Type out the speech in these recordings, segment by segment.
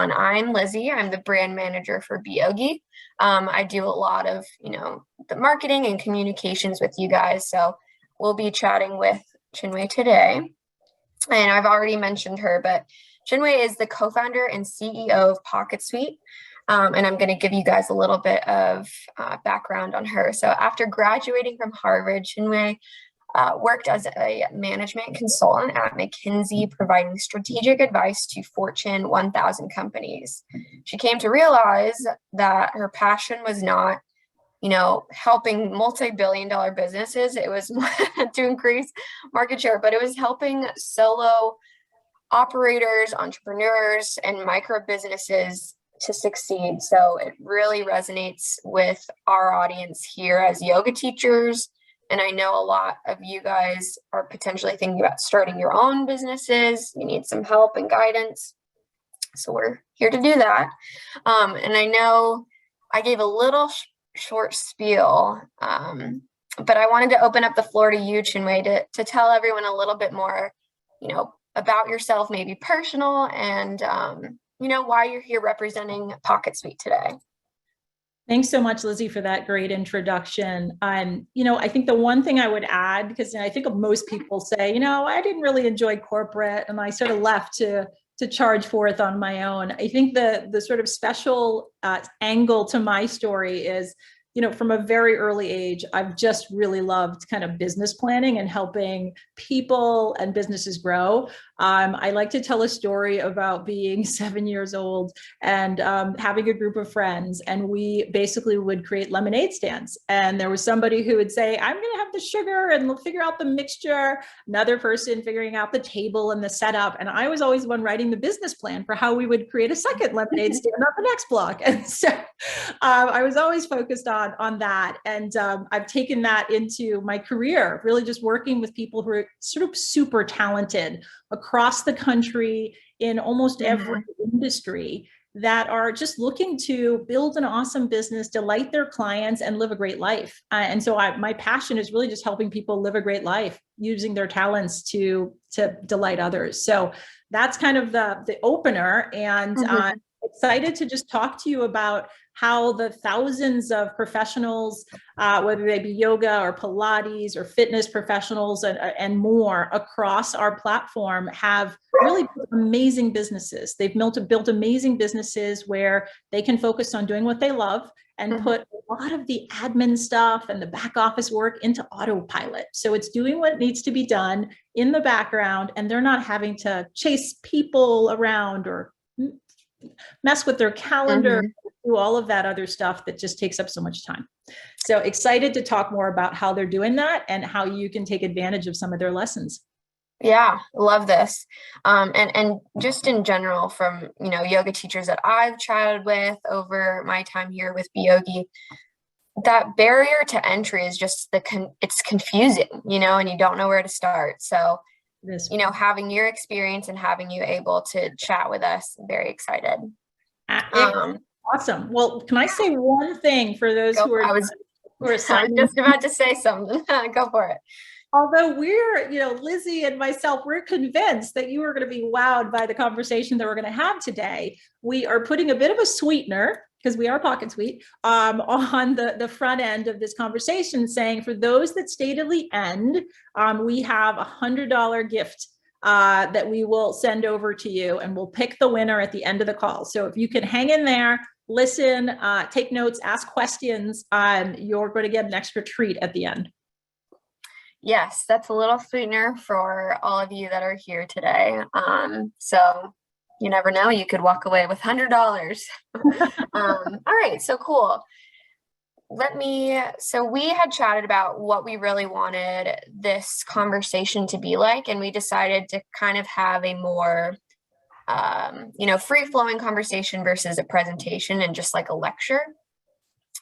I'm Lizzie. I'm the brand manager for beYogi. I do a lot of, the marketing and communications with you guys. So we'll be chatting with Chinwe today. And I've already mentioned her, but Chinwe is the co-founder and CEO of PocketSuite. And I'm going to give you guys a little bit of background on her. So after graduating from Harvard, Chinwe worked as a management consultant at McKinsey, providing strategic advice to Fortune 1000 companies. She came to realize that her passion was not, helping multi-billion-dollar businesses. It was to increase market share, but it was helping solo operators, entrepreneurs, and micro businesses to succeed. So it really resonates with our audience here as yoga teachers. And I know a lot of you guys are potentially thinking about starting your own businesses. You need some help and guidance. So we're here to do that. And I know I gave a little short spiel, but I wanted to open up the floor to you, Chinwe, to tell everyone a little bit more, about yourself, maybe personal, and, why you're here representing PocketSuite today. Thanks so much, Lizzie, for that great introduction. I think the one thing I would add, because I think most people say, I didn't really enjoy corporate and I sort of left to charge forth on my own. I think the sort of special angle to my story is, from a very early age, I've just really loved kind of business planning and helping people and businesses grow. I like to tell a story about being 7 years old and having a group of friends, and we basically would create lemonade stands. And there was somebody who would say, I'm going to have the sugar and we'll figure out the mixture. Another person figuring out the table and the setup. And I was always one writing the business plan for how we would create a second lemonade stand on the next block. And so I was always focused on that. And I've taken that into my career, really just working with people who are sort of super talented across the country in almost every industry that are just looking to build an awesome business, delight their clients, and live a great life. And so my passion is really just helping people live a great life using their talents to delight others. So that's kind of the opener. And I'm excited to just talk to you about how the thousands of professionals, whether they be yoga or Pilates or fitness professionals and more across our platform, have really built amazing businesses. They've built amazing businesses where they can focus on doing what they love and put a lot of the admin stuff and the back office work into autopilot. So it's doing what needs to be done in the background, and they're not having to chase people around or mess with their calendar, do all of that other stuff that just takes up so much time. So excited to talk more about how they're doing that and how you can take advantage of some of their lessons. Yeah, love this. And just in general, from, yoga teachers that I've chatted with over my time here with beYogi, that barrier to entry is just it's confusing, and you don't know where to start. So, having your experience and having you able to chat with us, very excited. Awesome. Well, can I say one thing for those who are I was just about to say something. Go for it. Although we're, Lizzie and myself, we're convinced that you are going to be wowed by the conversation that we're going to have today. We are putting a bit of a sweetener, because we are PocketSuite, on the front end of this conversation, saying for those that stay to the end, we have a $100 gift that we will send over to you, and we'll pick the winner at the end of the call. So if you can hang in there, listen, take notes, ask questions, you're going to get an extra treat at the end. Yes, that's a little sweetener for all of you that are here today. So you never know, you could walk away with $100. All right, so cool. So we had chatted about what we really wanted this conversation to be like, and we decided to kind of have a more, free-flowing conversation versus a presentation and just like a lecture.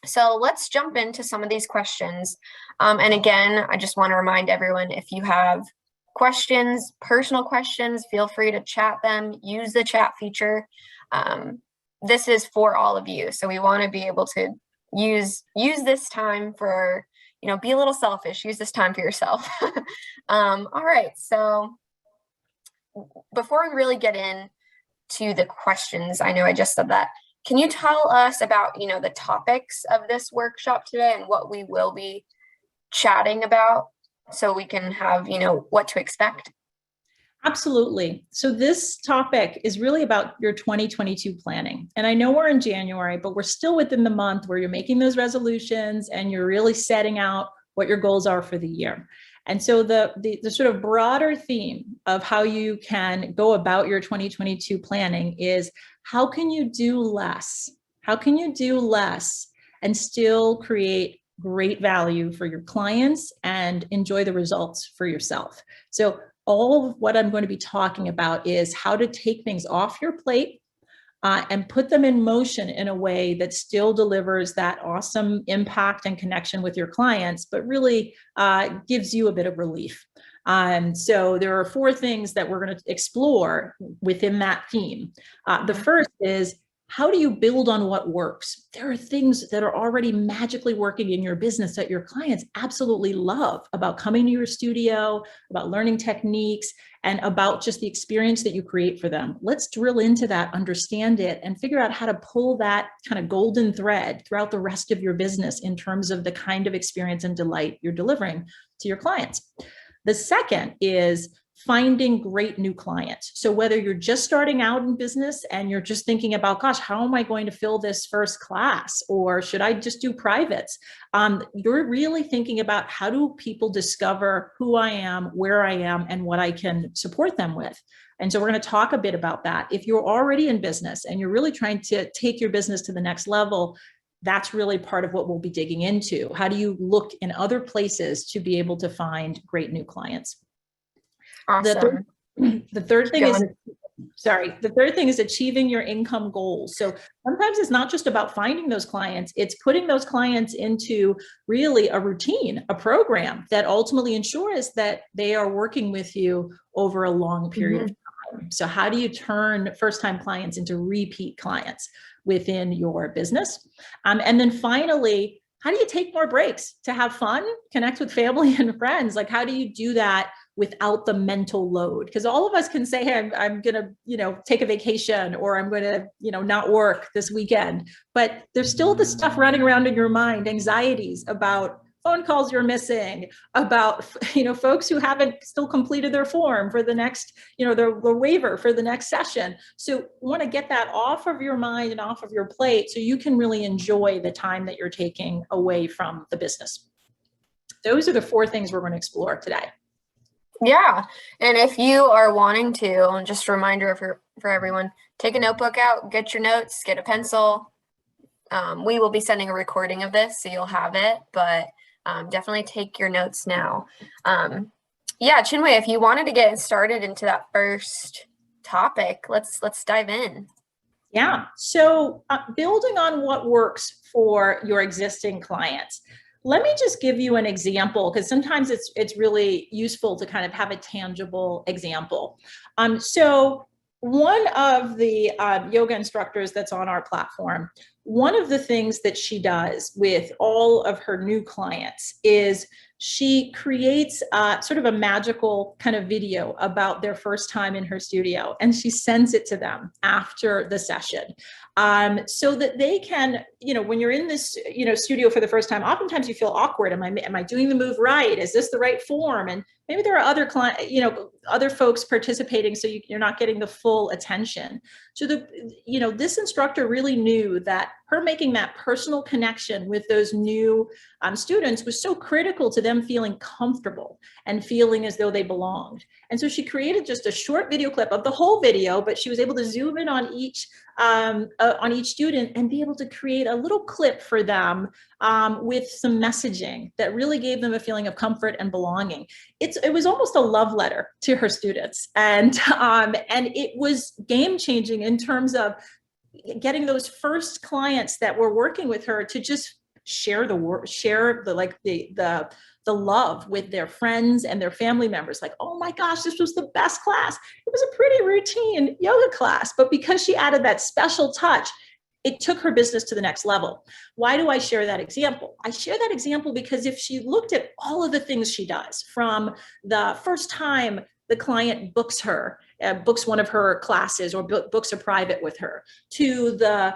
So let's jump into some of these questions. And again, I just want to remind everyone, if you have questions, personal questions, feel free to chat them, use the chat feature. This is for all of you. So we want to be able to use this time for, be a little selfish, use this time for yourself. All right. So before we really get in, to the questions. I know I just said that. Can you tell us about, the topics of this workshop today and what we will be chatting about so we can have, what to expect? Absolutely. So this topic is really about your 2022 planning. And I know we're in January, but we're still within the month where you're making those resolutions and you're really setting out what your goals are for the year. And so the sort of broader theme of how you can go about your 2022 planning is, how can you do less? How can you do less and still create great value for your clients and enjoy the results for yourself? So all of what I'm going to be talking about is how to take things off your plate and put them in motion in a way that still delivers that awesome impact and connection with your clients, but really gives you a bit of relief. So there are 4 things that we're going to explore within that theme. The first is, how do you build on what works? There are things that are already magically working in your business that your clients absolutely love about coming to your studio, about learning techniques, and about just the experience that you create for them. Let's drill into that, understand it, and figure out how to pull that kind of golden thread throughout the rest of your business in terms of the kind of experience and delight you're delivering to your clients. The second is finding great new clients. So whether you're just starting out in business and you're just thinking about, gosh, how am I going to fill this first class? Or should I just do privates? You're really thinking about, how do people discover who I am, where I am, and what I can support them with? And so we're going to talk a bit about that. If you're already in business and you're really trying to take your business to the next level, that's really part of what we'll be digging into. How do you look in other places to be able to find great new clients? Awesome. The third thing is achieving your income goals. So sometimes it's not just about finding those clients, it's putting those clients into really a routine, a program that ultimately ensures that they are working with you over a long period of time. So how do you turn first-time clients into repeat clients within your business? And then finally, how do you take more breaks to have fun, connect with family and friends? Like, how do you do that without the mental load? Because all of us can say, hey, I'm going to, take a vacation, or I'm going to, not work this weekend. But there's still the stuff running around in your mind, anxieties about phone calls you're missing, about, folks who haven't still completed their form for the next, the waiver for the next session. So you want to get that off of your mind and off of your plate so you can really enjoy the time that you're taking away from the business. Those are the 4 things we're going to explore today. Yeah. And if you are wanting to, and just a reminder for everyone, take a notebook out, get your notes, get a pencil. We will be sending a recording of this, so you'll have it, but definitely take your notes now. Yeah, Chinwe, if you wanted to get started into that first topic, let's dive in. Yeah. So building on what works for your existing clients. Let me just give you an example, because sometimes it's really useful to kind of have a tangible example. So one of the yoga instructors that's on our platform, one of the things that she does with all of her new clients is she creates sort of a magical kind of video about their first time in her studio, and she sends it to them after the session. So that they can, when you're in this, studio for the first time, oftentimes you feel awkward. Am I doing the move right? Is this the right form? And maybe there are other other folks participating, so you're not getting the full attention. So this instructor really knew that her making that personal connection with those new students was so critical to them feeling comfortable and feeling as though they belonged. And so she created just a short video clip of the whole video, but she was able to zoom in on each student and be able to create a little clip for them with some messaging that really gave them a feeling of comfort and belonging. It was almost a love letter to her students, and it was game-changing in terms of getting those first clients that were working with her to just share the love with their friends and their family members. Like, oh my gosh, this was the best class. It was a pretty routine yoga class, but because she added that special touch, it took her business to the next level. Why do I share that example? I share that example because if she looked at all of the things she does, from the first time the client books her, books one of her classes, or books a private with her, to the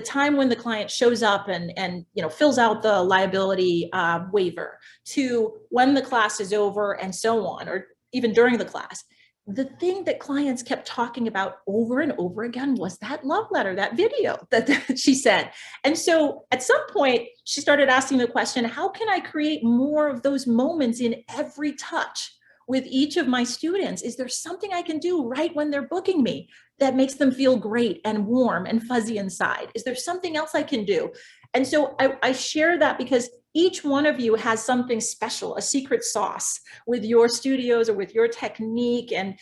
time when the client shows up and fills out the liability waiver, to when the class is over, and so on, or even during the class. The thing that clients kept talking about over and over again was that love letter, that video that she sent. And so at some point, she started asking the question, how can I create more of those moments in every touch with each of my students? Is there something I can do right when they're booking me that makes them feel great and warm and fuzzy inside? Is there something else I can do? And so I share that because each one of you has something special, a secret sauce with your studios or with your technique, and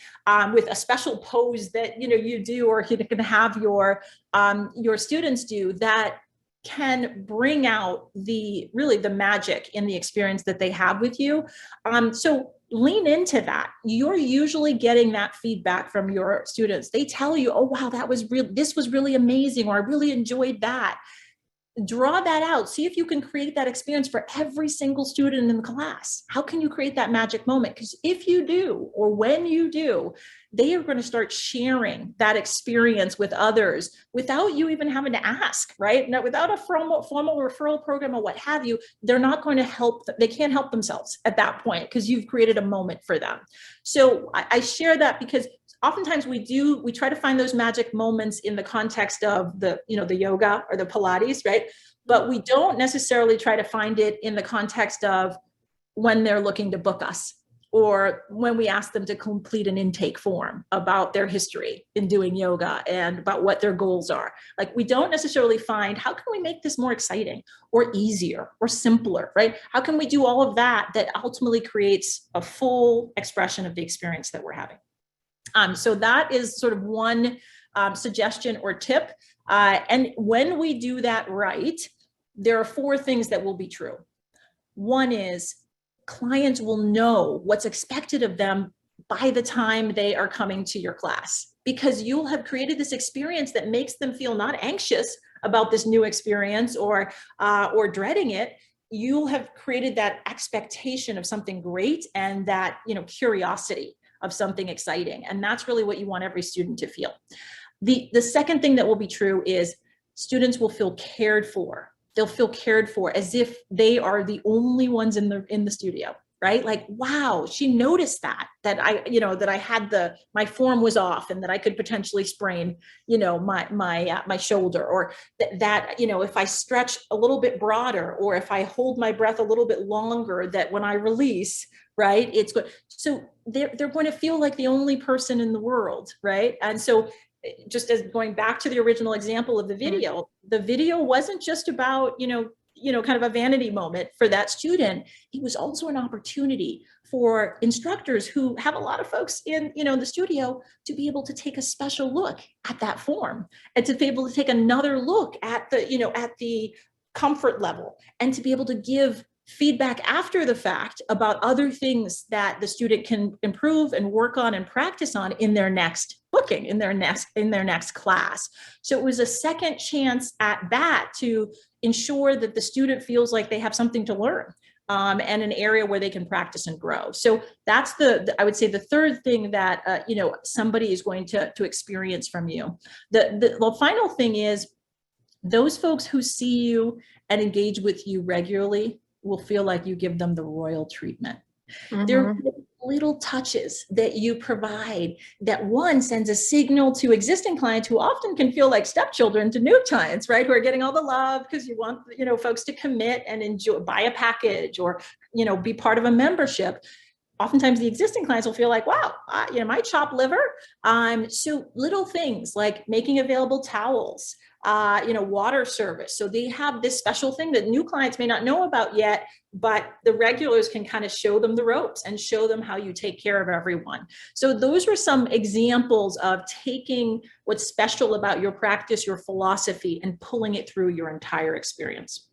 with a special pose that you do, or you can have your students do, that can bring out the magic in the experience that they have with you. So lean into that. You're usually getting that feedback from your students. They tell you, oh, wow, this was really amazing, or I really enjoyed that. Draw that out. See if you can create that experience for every single student in the class. How can you create that magic moment? Because if you do, or when you do, they are going to start sharing that experience with others without you even having to ask, right? Now, without a formal referral program or what have you, they're not going to help. They can't help themselves at that point because you've created a moment for them. So I share that because oftentimes we try to find those magic moments in the context of the yoga or the Pilates, right? But we don't necessarily try to find it in the context of when they're looking to book us, or when we ask them to complete an intake form about their history in doing yoga and about what their goals are. Like, we don't necessarily find, how can we make this more exciting or easier or simpler, right? How can we do all of that ultimately creates a full expression of the experience that we're having? So that is sort of one suggestion or tip. And when we do that right, there are 4 things that will be true. One is, clients will know what's expected of them by the time they are coming to your class, because you'll have created this experience that makes them feel not anxious about this new experience or dreading it. You'll have created that expectation of something great and that curiosity of something exciting. And that's really what you want every student to feel. The second thing that will be true is, students will feel cared for. They'll feel cared for as if they are the only ones in the studio, right? Like, wow, she noticed that I had my form was off and that I could potentially sprain, my shoulder, or that if I stretch a little bit broader, or if I hold my breath a little bit longer, that when I release, right, it's good. So they're going to feel like the only person in the world, right? And so, just as going back to the original example of the video wasn't just about, kind of a vanity moment for that student. It was also an opportunity for instructors who have a lot of folks in, the studio, to be able to take a special look at that form, and to be able to take another look at the comfort level, and to be able to give feedback after the fact about other things that the student can improve and work on and practice on in their next booking, in their next class. So it was a second chance at that to ensure that the student feels like they have something to learn, and an area where they can practice and grow. So that's I would say the third thing that somebody is going to experience from you. The final thing is, those folks who see you and engage with you regularly will feel like you give them the royal treatment. Mm-hmm. There are little touches that you provide that, one, sends a signal to existing clients who often can feel like stepchildren to new clients, right? Who are getting all the love because you want, folks to commit and enjoy, buy a package, or, be part of a membership. Oftentimes the existing clients will feel like, wow, my chopped liver. So little things like making available towels, water service. So they have this special thing that new clients may not know about yet, but the regulars can kind of show them the ropes and show them how you take care of everyone. So those were some examples of taking what's special about your practice, your philosophy, and pulling it through your entire experience.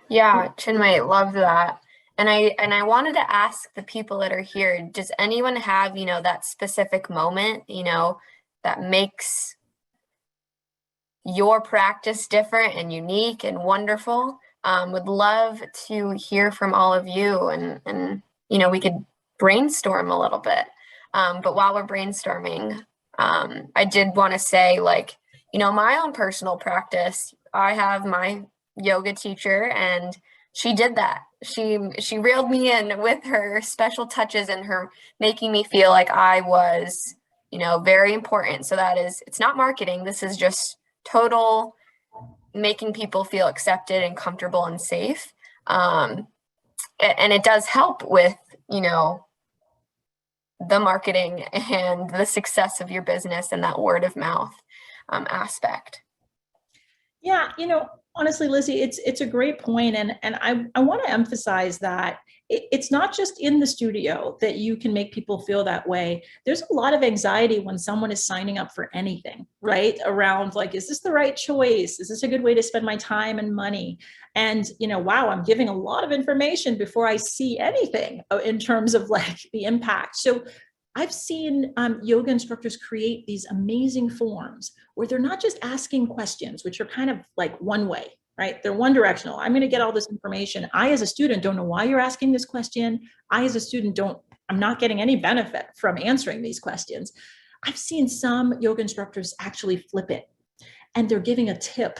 Yeah, Chinwe, love that. And I wanted to ask the people that are here, does anyone have, that specific moment, that makes your practice different and unique and wonderful? Would love to hear from all of you, and we could brainstorm a little bit. But while we're brainstorming, I did want to say, like, my own personal practice, I have my yoga teacher, and she did that. She reeled me in with her special touches and her making me feel like I was, very important. So it's not marketing. This is just total making people feel accepted and comfortable and safe. And it does help with, the marketing and the success of your business and that word of mouth aspect. Yeah, honestly, Lizzie, it's a great point, and I want to emphasize that it's not just in the studio that you can make people feel that way. There's a lot of anxiety when someone is signing up for anything, right? Around like, is this the right choice? Is this a good way to spend my time and money? And wow, I'm giving a lot of information before I see anything in terms of like the impact. So I've seen yoga instructors create these amazing forms where they're not just asking questions, which are kind of like one way, right? They're one directional. I'm going to get all this information. I, as a student, don't know why you're asking this question. I, as a student, I'm not getting any benefit from answering these questions. I've seen some yoga instructors actually flip it, and they're giving a tip,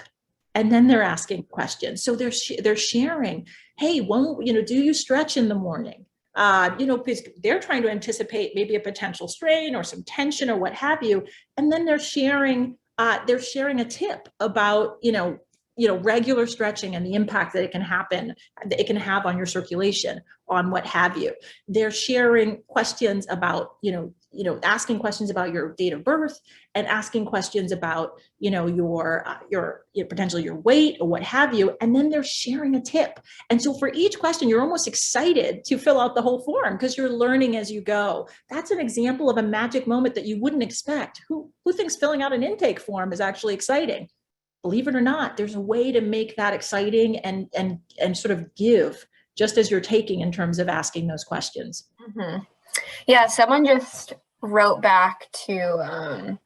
and then they're asking questions. So they're sharing, hey, do you stretch in the morning? Because they're trying to anticipate maybe a potential strain or some tension or what have you. And then they're sharing a tip about, regular stretching and the impact that it can have on your circulation, on what have you. They're sharing questions about, asking questions about your date of birth and asking questions about, your potentially your weight or what have you. And then they're sharing a tip. And so for each question, you're almost excited to fill out the whole form because you're learning as you go. That's an example of a magic moment that you wouldn't expect. Who thinks filling out an intake form is actually exciting? Believe it or not, there's a way to make that exciting and sort of give just as you're taking in terms of asking those questions. Mm-hmm. Yeah, someone just wrote back to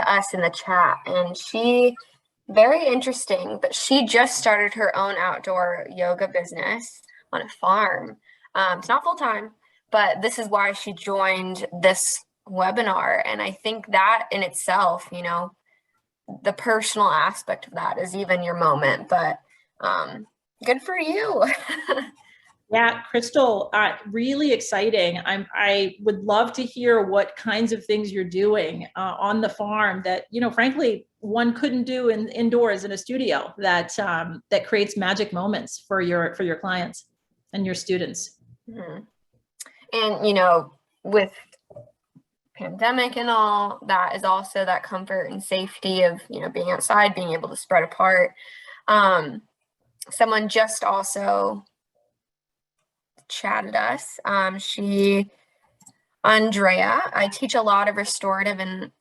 us in the chat, and very interesting, but she just started her own outdoor yoga business on a farm. It's not full time, but this is why she joined this webinar. And I think that in itself, the personal aspect of that is even your moment, but good for you. Yeah, Crystal, really exciting. I would love to hear what kinds of things you're doing on the farm that, frankly, one couldn't do indoors in a studio that creates magic moments for your clients and your students. Mm-hmm. And, with pandemic and all, that is also that comfort and safety of, being outside, being able to spread apart. Someone just also chatted us. Andrea, I teach a lot of restorative and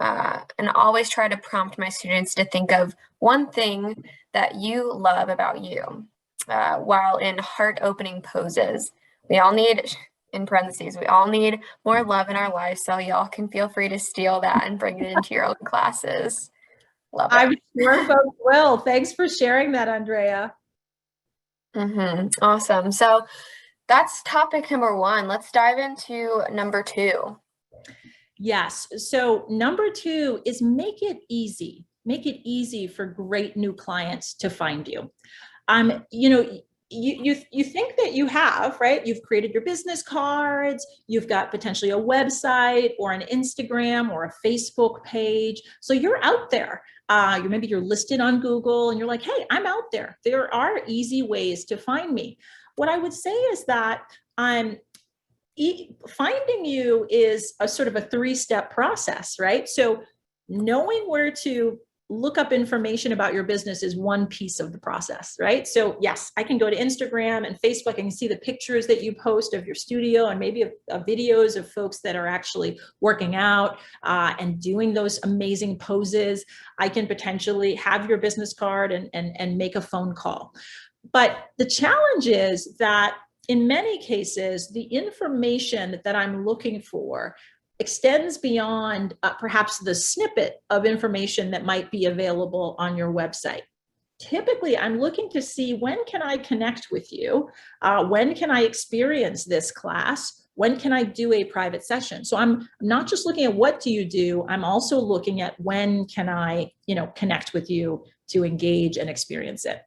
always try to prompt my students to think of one thing that you love about you while in heart-opening poses. We all need, in parentheses, we all need more love in our lives, so y'all can feel free to steal that and bring it into your own classes. Love it. I'm sure folks will. Thanks for sharing that, Andrea. Mm-hmm. Awesome. So that's topic number one. Let's dive into number two. Yes. So number two is make it easy. Make it easy for great new clients to find you. You think that you have, right? You've created your business cards, you've got potentially a website or an Instagram or a Facebook page. So you're out there. Maybe you're listed on Google and you're like, hey, I'm out there. There are easy ways to find me. What I would say is that finding you is a sort of a three-step process, right? So knowing where to look up information about your business is one piece of the process, right? So yes, I can go to Instagram and Facebook. I can see the pictures that you post of your studio and maybe videos of folks that are actually working out and doing those amazing poses. I can potentially have your business card and make a phone call. But the challenge is that in many cases, the information that I'm looking for extends beyond perhaps the snippet of information that might be available on your website. Typically, I'm looking to see when can I connect with you? When can I experience this class? when can I do a private session? So I'm not just looking at what do you do, I'm also looking at when can I, connect with you to engage and experience it.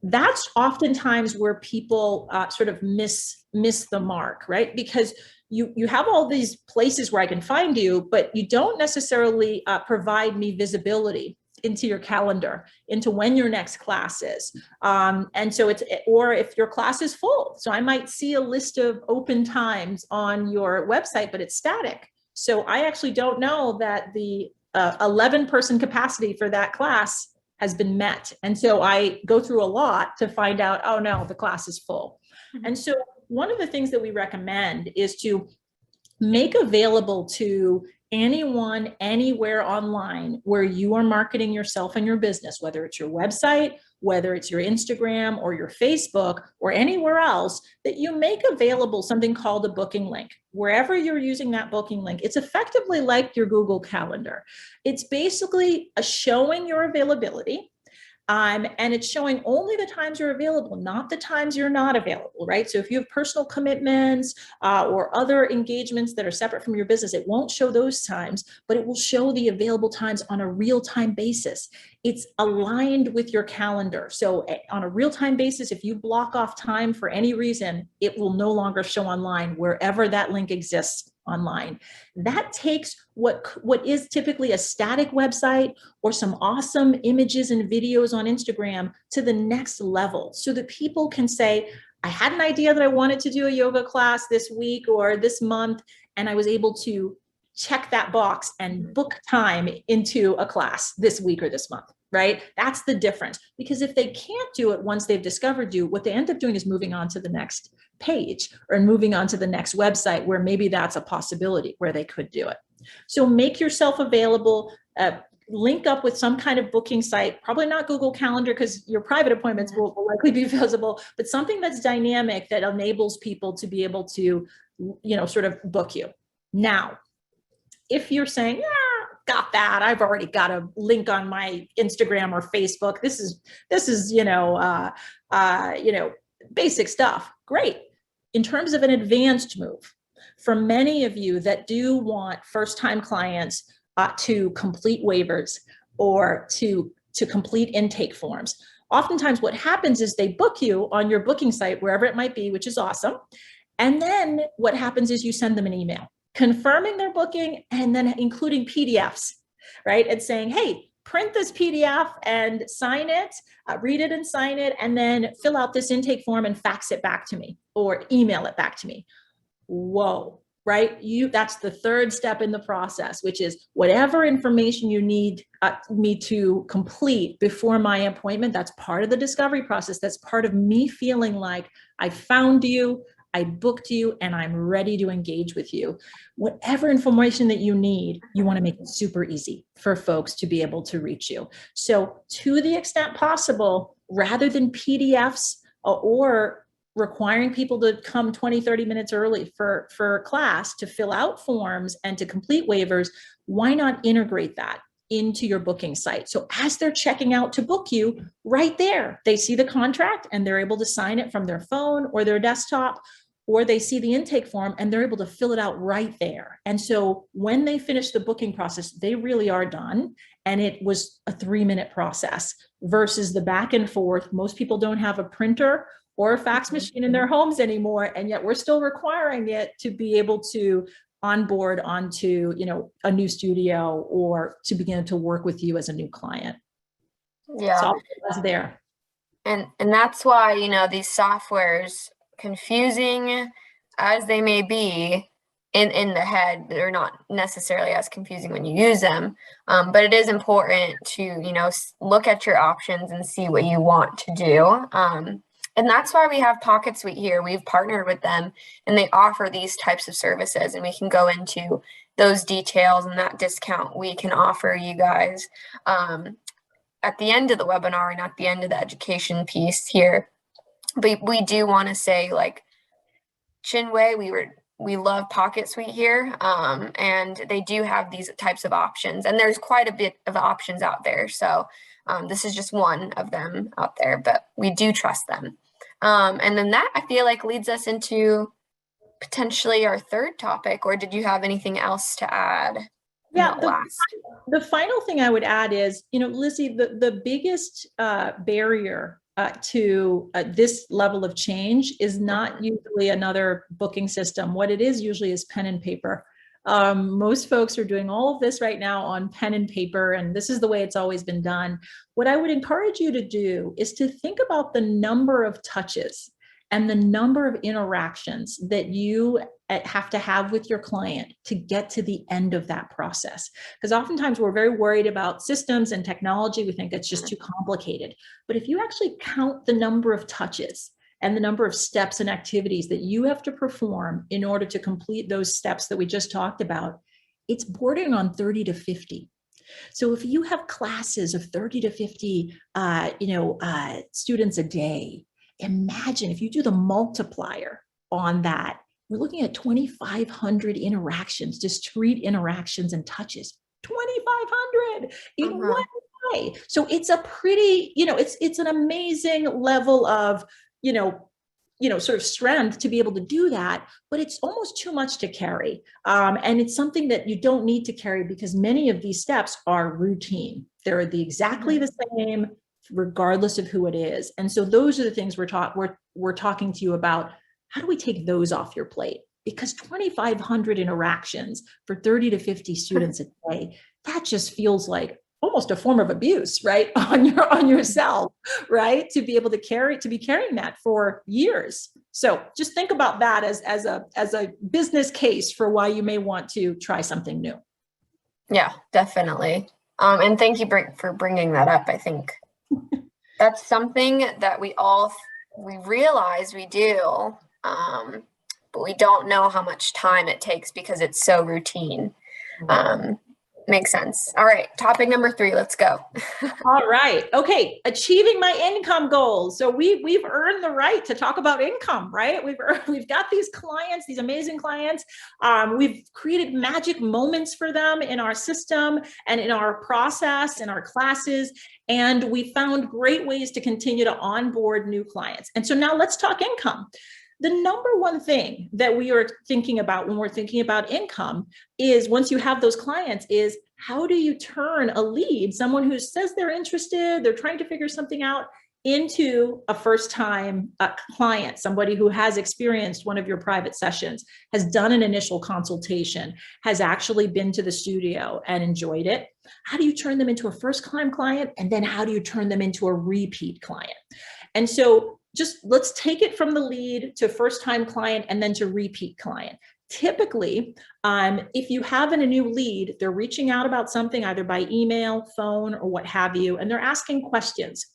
That's oftentimes where people sort of miss the mark, right? Because you have all these places where I can find you, but you don't necessarily provide me visibility into your calendar, into when your next class is. And so or if your class is full. So I might see a list of open times on your website, but it's static. So I actually don't know that the 11-person capacity for that class has been met. And so I go through a lot to find out, oh no, the class is full. Mm-hmm. And so one of the things that we recommend is to make available to anyone, anywhere online where you are marketing yourself and your business, whether it's your website, whether it's your Instagram or your Facebook or anywhere else, that you make available something called a booking link. Wherever you're using that booking link, it's effectively like your Google Calendar. It's basically showing your availability. And it's showing only the times you're available, not the times you're not available, right? So if you have personal commitments or other engagements that are separate from your business, it won't show those times, but it will show the available times on a real-time basis. It's aligned with your calendar. So on a real-time basis, if you block off time for any reason, it will no longer show online wherever that link exists online. That takes what is typically a static website or some awesome images and videos on Instagram to the next level so that people can say, I had an idea that I wanted to do a yoga class this week or this month, and I was able to check that box and book time into a class this week or this month, right? That's the difference. Because if they can't do it once they've discovered you, what they end up doing is moving on to the next page or moving on to the next website where maybe that's a possibility where they could do it. So make yourself available, link up with some kind of booking site, probably not Google Calendar because your private appointments will likely be visible, but something that's dynamic that enables people to be able to, sort of book you. Now, if you're saying, yeah, got that, I've already got a link on my Instagram or Facebook. This is basic stuff. Great. In terms of an advanced move, for many of you that do want first-time clients to complete waivers or to complete intake forms, oftentimes what happens is they book you on your booking site, wherever it might be, which is awesome. And then what happens is you send them an email confirming their booking and then including PDFs, right? And saying, hey, print this PDF and sign it, read it and sign it, and then fill out this intake form and fax it back to me or email it back to me. Whoa, right? That's the third step in the process, which is whatever information you need me to complete before my appointment. That's part of the discovery process. That's part of me feeling like I found you, I booked you, and I'm ready to engage with you. Whatever information that you need, you want to make it super easy for folks to be able to reach you. So to the extent possible, rather than PDFs or requiring people to come 20, 30 minutes early for class to fill out forms and to complete waivers, why not integrate that into your booking site? So as they're checking out to book you, right there, they see the contract and they're able to sign it from their phone or their desktop, or they see the intake form and they're able to fill it out right there. And so when they finish the booking process, they really are done. And it was a 3-minute process versus the back and forth. Most people don't have a printer or a fax machine in their homes anymore. And yet we're still requiring it to be able to onboard onto, a new studio or to begin to work with you as a new client. Yeah. So that's there. And that's why, these softwares, confusing as they may be in the head, they're not necessarily as confusing when you use them. But it is important to, look at your options and see what you want to do. And that's why we have PocketSuite here. We've partnered with them and they offer these types of services, and we can go into those details and that discount we can offer you guys at the end of the webinar and at the end of the education piece here. But we do want to say, like, Chinwe, we love PocketSuite here, and they do have these types of options, and there's quite a bit of options out there. So this is just one of them out there, but we do trust them. And then that, I feel like, leads us into potentially our third topic, or did you have anything else to add in Yeah, the last? the final thing I would add is, Lizzie, the biggest barrier to this level of change is not usually another booking system. What it is usually is pen and paper. Most folks are doing all of this right now on pen and paper, and this is the way it's always been done. What I would encourage you to do is to think about the number of touches and the number of interactions that you have to have with your client to get to the end of that process. Because oftentimes we're very worried about systems and technology. We think it's just too complicated. But if you actually count the number of touches and the number of steps and activities that you have to perform in order to complete those steps that we just talked about, it's bordering on 30 to 50. So if you have classes of 30 to 50 students a day, imagine if you do the multiplier on that, we're looking at 2,500 interactions, discrete interactions and touches, 2,500 in one day. So it's a pretty, it's an amazing level of, sort of strength to be able to do that, but it's almost too much to carry. And it's something that you don't need to carry because many of these steps are routine. They're exactly the same, regardless of who it is. And so those are the things we're talking to you about. How do we take those off your plate? Because 2,500 interactions for 30 to 50 students a day, that just feels like almost a form of abuse, right? On yourself, right? To be able to be carrying that for years. So just think about that as a business case for why you may want to try something new. Yeah, definitely. And thank you for bringing that up. I think that's something that we realize we do, but we don't know how much time it takes because it's so routine. Makes sense. All right, topic number 3, let's go. All right. Okay, achieving my income goals. So we've earned the right to talk about income, right? We've got these clients, these amazing clients. We've created magic moments for them in our system and in our process, in our classes, and we found great ways to continue to onboard new clients. And so now let's talk income. The number one thing that we are thinking about when we're thinking about income is, once you have those clients, is how do you turn a lead, someone who says they're interested, they're trying to figure something out, into a first-time client, somebody who has experienced one of your private sessions, has done an initial consultation, has actually been to the studio and enjoyed it. How do you turn them into a first-time client? And then how do you turn them into a repeat client? And so just let's take it from the lead to first-time client and then to repeat client. Typically, if you have a new lead, they're reaching out about something either by email, phone, or what have you, and they're asking questions.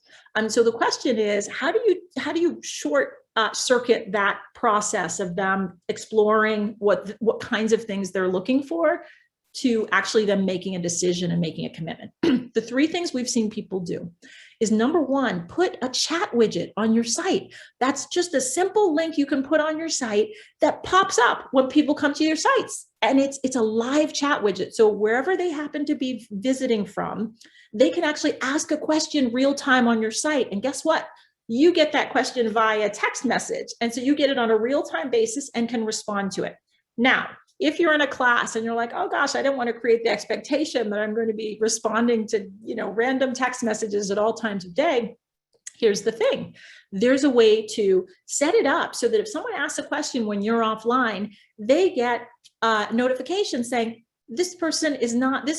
So the question is, how do you short circuit that process of them exploring what kinds of things they're looking for to actually them making a decision and making a commitment? The 3 things we've seen people do is, number 1, put a chat widget on your site. That's just a simple link you can put on your site that pops up when people come to your sites. And it's a live chat widget. So wherever they happen to be visiting from, they can actually ask a question real time on your site. And guess what? You get that question via text message. And so you get it on a real time basis and can respond to it. Now, if you're in a class and you're like, oh gosh, I don't want to create the expectation that I'm going to be responding to, random text messages at all times of day, here's the thing. There's a way to set it up so that if someone asks a question when you're offline, they get a notification saying, this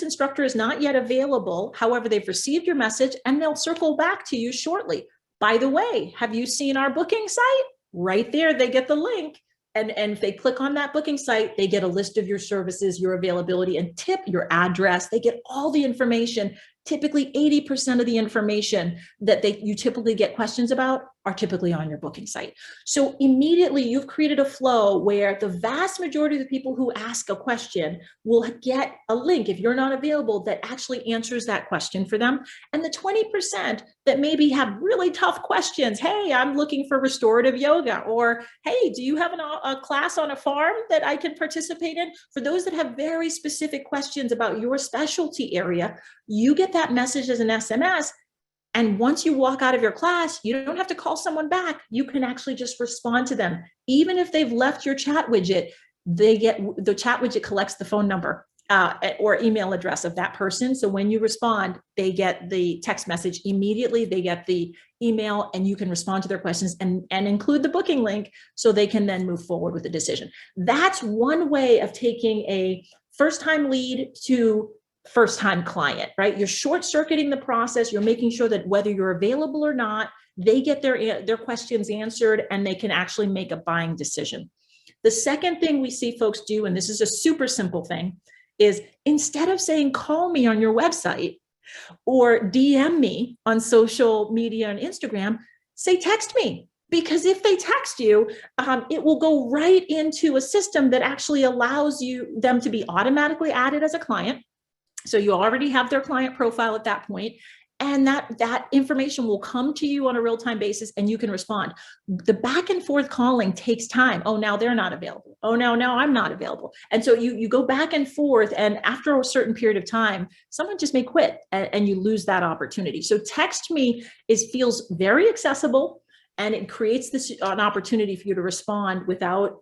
instructor is not yet available. However, they've received your message and they'll circle back to you shortly. By the way, have you seen our booking site? Right there, they get the link. And if they click on that booking site, they get a list of your services, your availability, and your address. They get all the information. Typically 80% of the information that you typically get questions about are typically on your booking site. So immediately you've created a flow where the vast majority of the people who ask a question will get a link, if you're not available, that actually answers that question for them. And the 20% that maybe have really tough questions, hey, I'm looking for restorative yoga, or hey, do you have a class on a farm that I can participate in? For those that have very specific questions about your specialty area, you get that message as an SMS, And once you walk out of your class, you don't have to call someone back. You can actually just respond to them. Even if they've left your chat widget, the chat widget collects the phone number or email address of that person. So when you respond, they get the text message immediately, they get the email, and you can respond to their questions and include the booking link so they can then move forward with the decision. That's one way of taking a first-time lead to first-time client, right? You're short-circuiting the process. You're making sure that whether you're available or not, they get their questions answered and they can actually make a buying decision. The second thing we see folks do, and this is a super simple thing, is instead of saying, call me on your website or DM me on social media and Instagram, say, text me. Because if they text you, it will go right into a system that actually allows them to be automatically added as a client. So you already have their client profile at that point, and that information will come to you on a real-time basis and you can respond. The back and forth calling takes time. Oh, now they're not available. Oh, no, I'm not available. And so you go back and forth, and after a certain period of time, someone just may quit and you lose that opportunity. So text me feels very accessible, and it creates an opportunity for you to respond without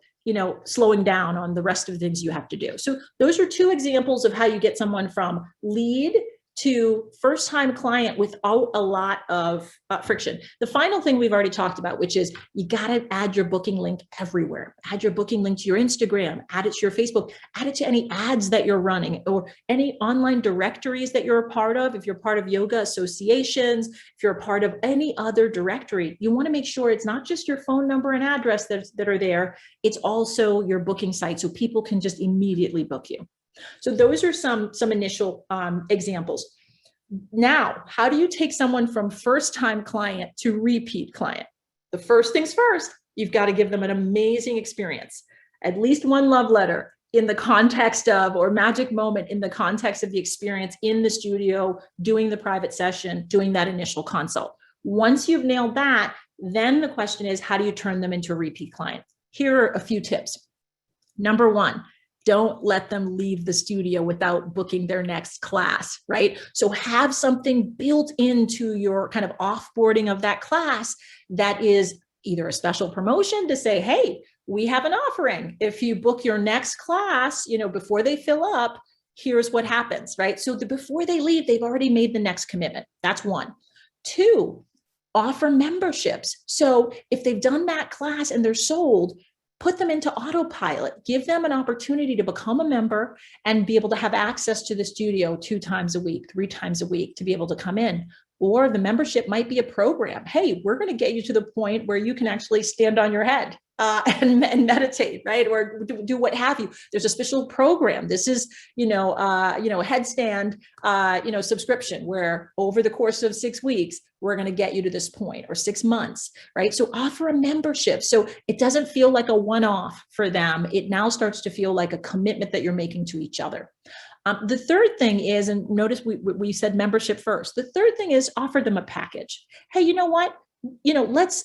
slowing down on the rest of the things you have to do. So those are two examples of how you get someone from lead to first-time client without a lot of friction. The final thing we've already talked about, which is you got to add your booking link everywhere. Add your booking link to your Instagram, add it to your Facebook, add it to any ads that you're running or any online directories that you're a part of. If you're part of yoga associations, if you're a part of any other directory, you want to make sure it's not just your phone number and address that are there, it's also your booking site so people can just immediately book you. So those are some initial examples. Now, how do you take someone from first-time client to repeat client? The first things first, you've got to give them an amazing experience, at least one love letter in the context of, or magic moment in the context of the experience in the studio, doing the private session, doing that initial consult. Once you've nailed that, then the question is, how do you turn them into a repeat client? Here are a few tips. Number one, don't let them leave the studio without booking their next class, right? So have something built into your kind of offboarding of that class that is either a special promotion to say, hey, we have an offering. If you book your next class, before they fill up, here's what happens, right? So before they leave, they've already made the next commitment. That's one. Two, offer memberships. So if they've done that class and they're sold, put them into autopilot, give them an opportunity to become a member and be able to have access to the studio 2 times a week, 3 times a week to be able to come in. Or the membership might be a program. Hey, we're going to get you to the point where you can actually stand on your head and meditate, right? Or do what have you. There's a special program. This is, a headstand, subscription where over the course of 6 weeks, we're going to get you to this point, or 6 months, right? So offer a membership. So it doesn't feel like a one-off for them. It now starts to feel like a commitment that you're making to each other. The third thing is, and notice we said membership first. The third thing is offer them a package. Hey, you know what?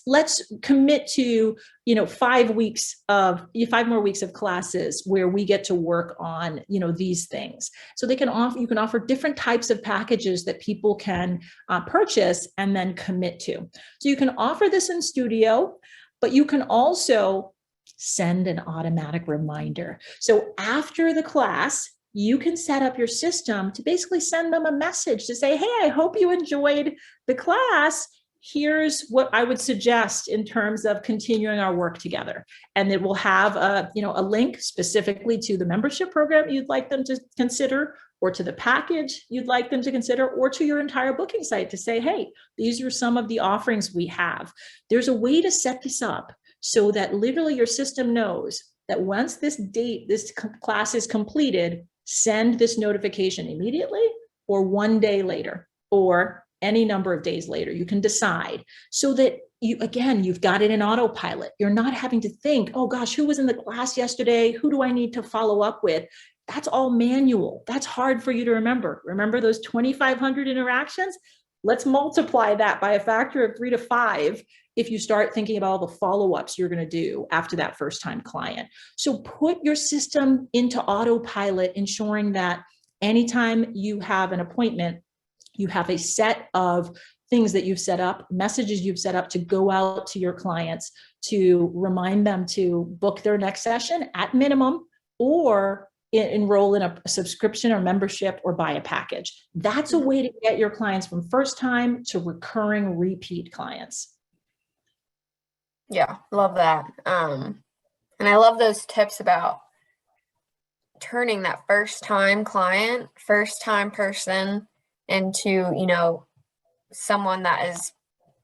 Let's commit to 5 more weeks of classes where we get to work on these things. So you can offer different types of packages that people can purchase and then commit to. So you can offer this in studio, but you can also send an automatic reminder. So after the class, you can set up your system to basically send them a message to say, hey, I hope you enjoyed the class. Here's what I would suggest in terms of continuing our work together. And it will have a link specifically to the membership program you'd like them to consider, or to the package you'd like them to consider, or to your entire booking site to say, hey, these are some of the offerings we have. There's a way to set this up so that literally your system knows that once this class is completed, send this notification immediately or 1 day later or any number of days later. You can decide so that you've got it in autopilot. You're not having to think, oh gosh, who was in the class yesterday? Who do I need to follow up with? That's all manual. That's hard for you to remember. Remember those 2,500 interactions? Let's multiply that by a factor of 3 to 5 if you start thinking about all the follow-ups you're going to do after that first-time client. So put your system into autopilot, ensuring that anytime you have an appointment, You have a set of things that you've set up, messages you've set up to go out to your clients to remind them to book their next session at minimum, or enroll in a subscription or membership or buy a package. That's a way to get your clients from first time to recurring repeat clients. Yeah, love that. And I love those tips about turning that first time client, first time person into, someone that is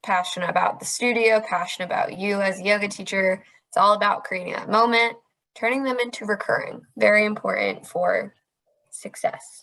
passionate about the studio, passionate about you as a yoga teacher. It's all about creating that moment, turning them into recurring. Very important for success.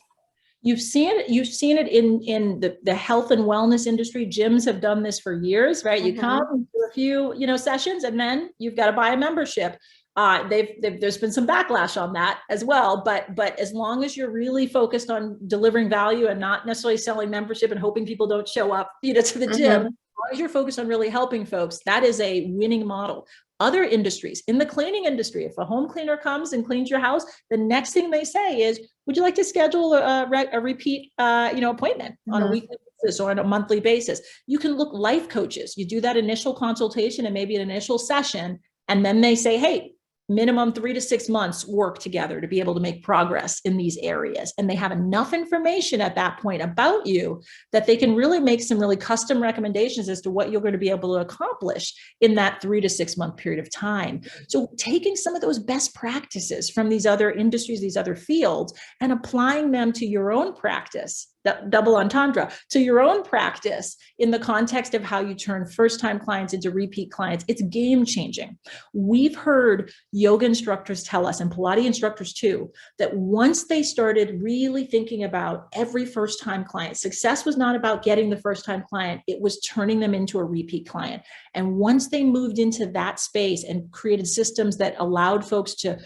You've seen it in the health and wellness industry. Gyms have done this for years, right? You come, do a few, sessions, and then you've got to buy a membership. There's been some backlash on that as well, but as long as you're really focused on delivering value and not necessarily selling membership and hoping people don't show up, to the gym, as long as you're focused on really helping folks, that is a winning model. Other industries, in the cleaning industry, if a home cleaner comes and cleans your house, the next thing they say is, would you like to schedule a repeat, appointment on a weekly basis or on a monthly basis? You can look life coaches. You do that initial consultation and maybe an initial session, and then they say, hey, minimum 3 to 6 months work together to be able to make progress in these areas. And they have enough information at that point about you that they can really make some really custom recommendations as to what you're going to be able to accomplish in that 3 to 6 month period of time. So taking some of those best practices from these other industries, these other fields, and applying them to your own practice, double entendre, to your own practice in the context of how you turn first-time clients into repeat clients, it's game-changing. We've heard yoga instructors tell us, and Pilates instructors too, that once they started really thinking about every first-time client, success was not about getting the first-time client, it was turning them into a repeat client. And once they moved into that space and created systems that allowed folks to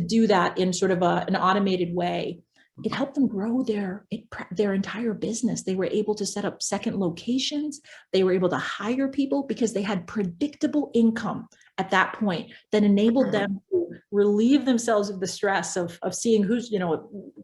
do that in sort of an automated way, it helped them grow their entire business. They were able to set up second locations. They were able to hire people because they had predictable income at that point that enabled them to relieve themselves of the stress of seeing who's,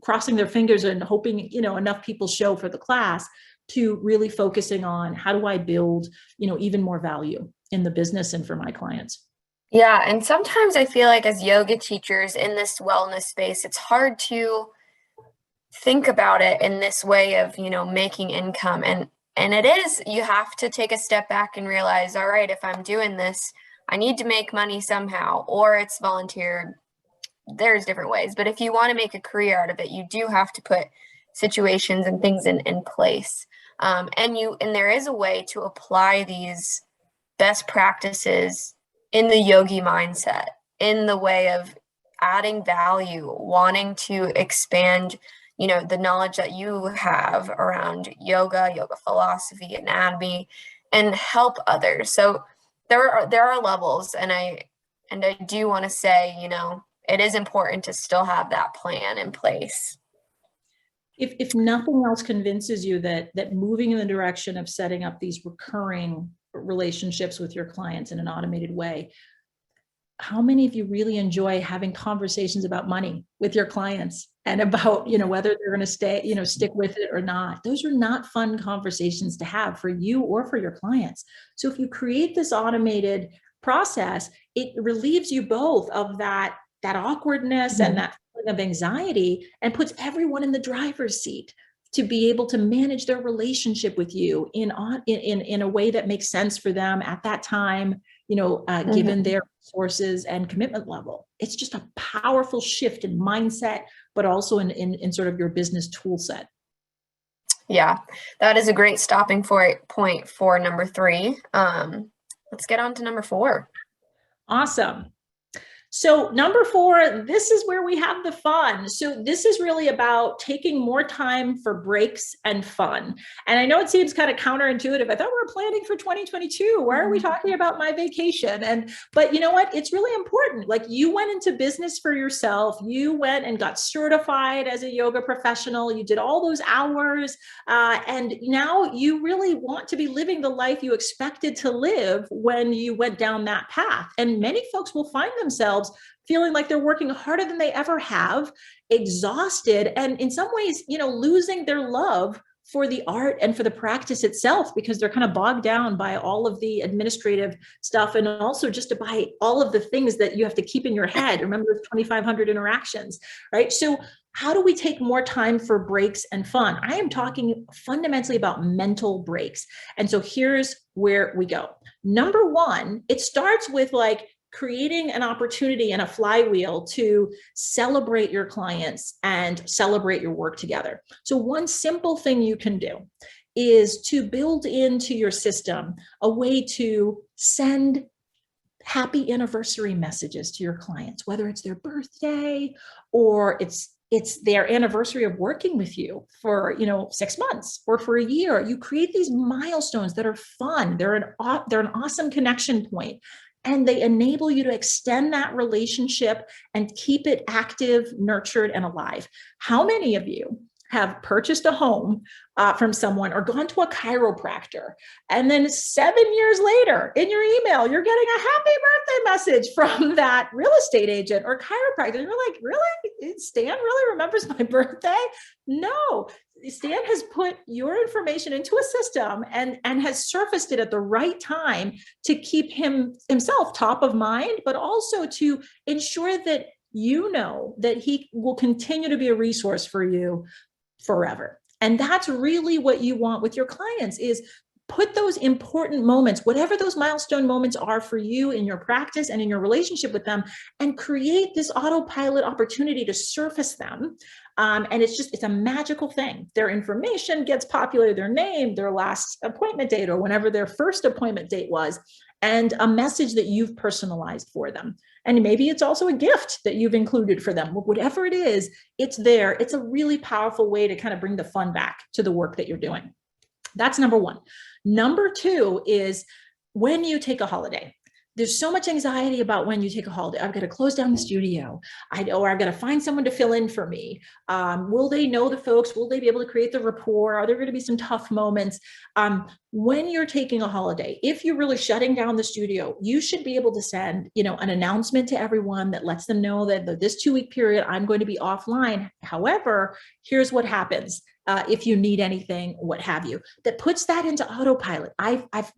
crossing their fingers and hoping, enough people show for the class, to really focusing on how do I build, even more value in the business and for my clients. Yeah. And sometimes I feel like as yoga teachers in this wellness space, it's hard to think about it in this way of, making income. And it is, you have to take a step back and realize, all right, if I'm doing this, I need to make money somehow, or it's volunteer. There's different ways, but if you want to make a career out of it, you do have to put situations and things in place. And there is a way to apply these best practices in the yogi mindset, in the way of adding value, wanting to expand the knowledge that you have around yoga philosophy, anatomy, and help others. So there are levels, and I do want to say, it is important to still have that plan in place. If nothing else convinces you that moving in the direction of setting up these recurring relationships with your clients in an automated way, how many of you really enjoy having conversations about money with your clients and about, whether they're going to stay, stick with it or not? Those are not fun conversations to have for you or for your clients. So if you create this automated process, it relieves you both of that awkwardness and that feeling of anxiety, and puts everyone in the driver's seat to be able to manage their relationship with you in a way that makes sense for them at that time, given their resources and commitment level. It's just a powerful shift in mindset, but also in sort of your business tool set. Yeah, that is a great stopping point for number 3. Let's get on to number 4. Awesome. So number 4, this is where we have the fun. So this is really about taking more time for breaks and fun. And I know it seems kind of counterintuitive. I thought we were planning for 2022. Why are we talking about my vacation? But you know what? It's really important. Like, you went into business for yourself. You went and got certified as a yoga professional. You did all those hours. And now you really want to be living the life you expected to live when you went down that path. And many folks will find themselves feeling like they're working harder than they ever have, exhausted, and in some ways, losing their love for the art and for the practice itself, because they're kind of bogged down by all of the administrative stuff, and also just to buy all of the things that you have to keep in your head. Remember those 2,500 interactions, right? So how do we take more time for breaks and fun? I am talking fundamentally about mental breaks. And so here's where we go. Number one, it starts with like creating an opportunity and a flywheel to celebrate your clients and celebrate your work together. So one simple thing you can do is to build into your system a way to send happy anniversary messages to your clients, whether it's their birthday or it's their anniversary of working with you for 6 months or for a year. You create these milestones that are fun. They're an awesome connection point, and they enable you to extend that relationship and keep it active, nurtured, and alive. How many of you have purchased a home from someone or gone to a chiropractor, and then 7 years later in your email, you're getting a happy birthday message from that real estate agent or chiropractor? And you're like, really? Stan really remembers my birthday? No. Stan has put your information into a system and has surfaced it at the right time to keep himself top of mind, but also to ensure that you know that he will continue to be a resource for you forever. And that's really what you want with your clients, is put those important moments, whatever those milestone moments are for you in your practice and in your relationship with them, and create this autopilot opportunity to surface them. And it's a magical thing. Their information gets populated, their name, their last appointment date, or whenever their first appointment date was, and a message that you've personalized for them. And maybe it's also a gift that you've included for them. Whatever it is, it's there. It's a really powerful way to kind of bring the fun back to the work that you're doing. That's number one. Number two is when you take a holiday. There's so much anxiety about when you take a holiday. I've got to close down the studio, or I've got to find someone to fill in for me. Will they know the folks? Will they be able to create the rapport? Are there going to be some tough moments? When you're taking a holiday, if you're really shutting down the studio, you should be able to send, an announcement to everyone that lets them know that this 2-week period, I'm going to be offline. However, here's what happens. If you need anything, what have you, that puts that into autopilot. I've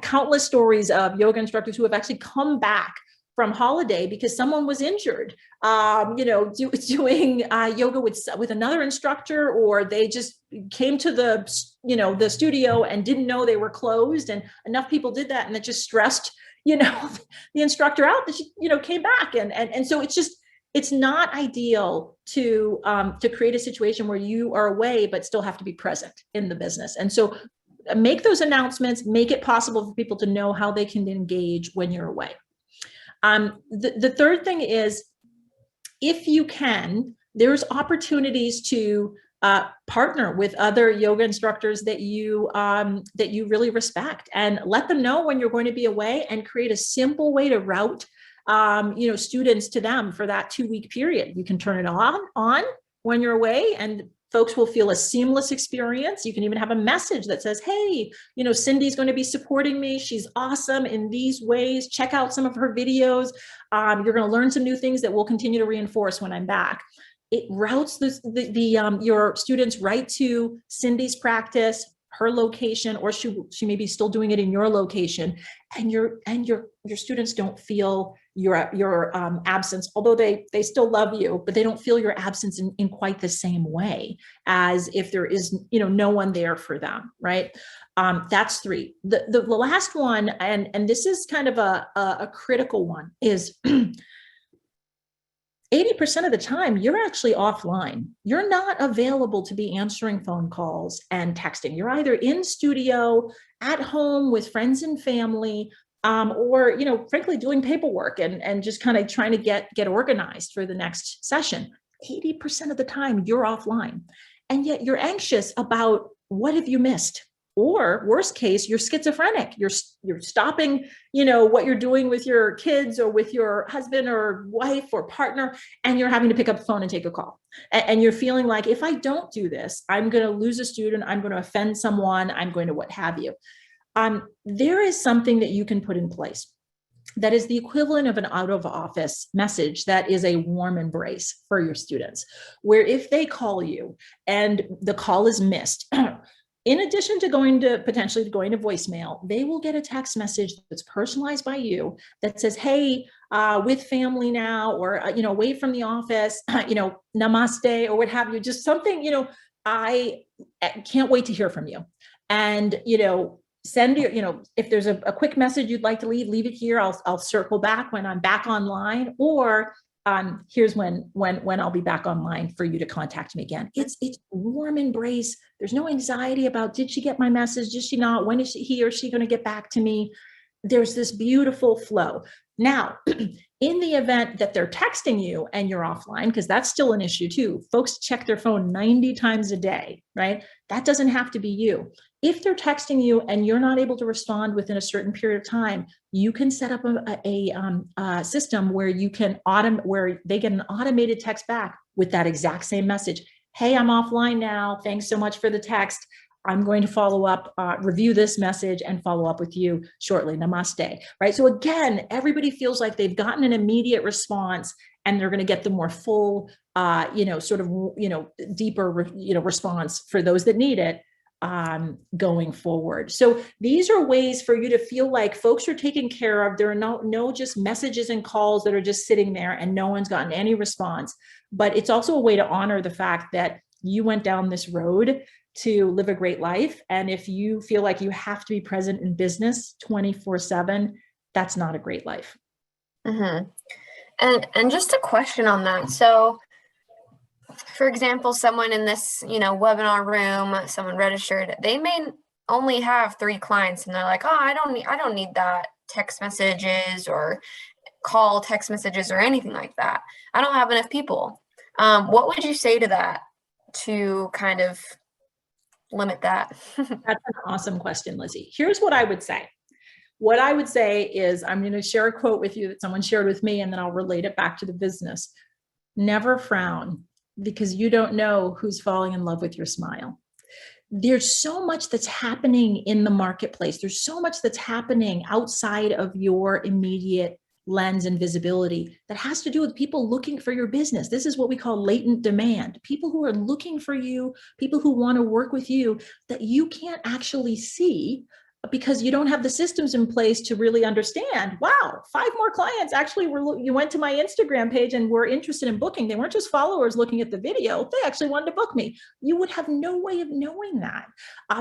countless stories of yoga instructors who have actually come back from holiday because someone was injured, doing yoga with another instructor, or they just came to the studio and didn't know they were closed, and enough people did that, and it just stressed, the instructor out that she, came back, and so it's not ideal to create a situation where you are away but still have to be present in the business. And so make those announcements, make it possible for people to know how they can engage when you're away. The third thing is, if you can, there's opportunities to partner with other yoga instructors that you really respect, and let them know when you're going to be away, and create a simple way to route students to them for that 2-week period. You can turn it on when you're away, and folks will feel a seamless experience. You can even have a message that says, hey, Cindy's going to be supporting me. She's awesome in these ways. Check out some of her videos. You're going to learn some new things that we'll continue to reinforce when I'm back. It routes your students right to Cindy's practice, her location, or she may be still doing it in your location, and your students don't feel your absence, although they still love you, but they don't feel your absence in quite the same way as if there is no one there for them, right? That's 3. The last one, and this is kind of a critical one, is 80% of the time, you're actually offline. You're not available to be answering phone calls and texting. You're either in studio, at home with friends and family, or, frankly, doing paperwork and just kind of trying to get organized for the next session. 80% of the time, you're offline. And yet you're anxious about what have you missed? Or worst case, you're schizophrenic. You're stopping, what you're doing with your kids or with your husband or wife or partner, and you're having to pick up the phone and take a call. And you're feeling like, if I don't do this, I'm going to lose a student. I'm going to offend someone. I'm going to what have you. There is something that you can put in place. that is the equivalent of an out of office message that is a warm embrace for your students, where if they call you and the call is missed, in addition to potentially going to voicemail, they will get a text message that's personalized by you that says, hey, with family now, or, away from the office, namaste, or what have you, just something, I can't wait to hear from you. And, send your, if there's a quick message you'd like to leave it here. I'll circle back when I'm back online, or here's when I'll be back online for you to contact me again. It's warm embrace. There's no anxiety about, did she get my message? Did she not? When is he or she going to get back to me? There's this beautiful flow. Now, in the event that they're texting you and you're offline, because that's still an issue too. Folks check their phone 90 times a day, right? That doesn't have to be you. If they're texting you and you're not able to respond within a certain period of time, you can set up a system where you can where they get an automated text back with that exact same message. Hey, I'm offline now. Thanks so much for the text. I'm going to follow up, review this message and follow up with you shortly. Namaste, right? So again, everybody feels like they've gotten an immediate response and they're going to get the more full, deeper, response for those that need it going forward. So these are ways for you to feel like folks are taken care of. There are no just messages and calls that are just sitting there and no one's gotten any response. But it's also a way to honor the fact that you went down this road to live a great life. And if you feel like you have to be present in business 24/7, that's not a great life. Mm-hmm. And just a question on that. So, for example, someone in this, webinar room, someone registered, they may only have 3 clients and they're like, oh, I don't need that text messages or call text messages or anything like that. I don't have enough people. What would you say to that to kind of limit that? That's an awesome question, Lizzie. Here's what I would say. What I would say is, I'm going to share a quote with you that someone shared with me, and then I'll relate it back to the business. Never frown, because you don't know who's falling in love with your smile. There's so much that's happening in the marketplace. There's so much that's happening outside of your immediate lens and visibility that has to do with people looking for your business. This is what we call latent demand. People who are looking for you, people who want to work with you that you can't actually see because you don't have the systems in place to really understand, wow, 5 more clients actually you went to my Instagram page and were interested in booking. They weren't just followers looking at the video. They actually wanted to book me. You would have no way of knowing that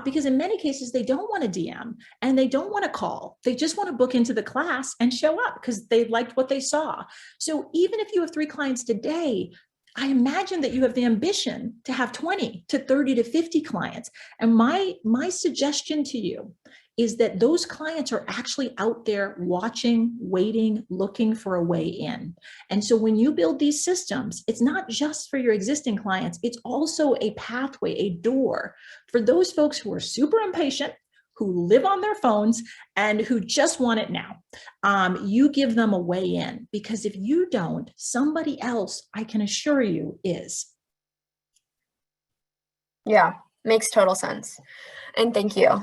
because in many cases, they don't want to DM and they don't want to call. They just want to book into the class and show up because they liked what they saw. So even if you have 3 clients today, I imagine that you have the ambition to have 20 to 30 to 50 clients. And my suggestion to you is that those clients are actually out there watching, waiting, looking for a way in. And so when you build these systems, it's not just for your existing clients, it's also a pathway, a door for those folks who are super impatient, who live on their phones and who just want it now. You give them a way in, because if you don't, somebody else, I can assure you, is. Yeah, makes total sense. And thank you.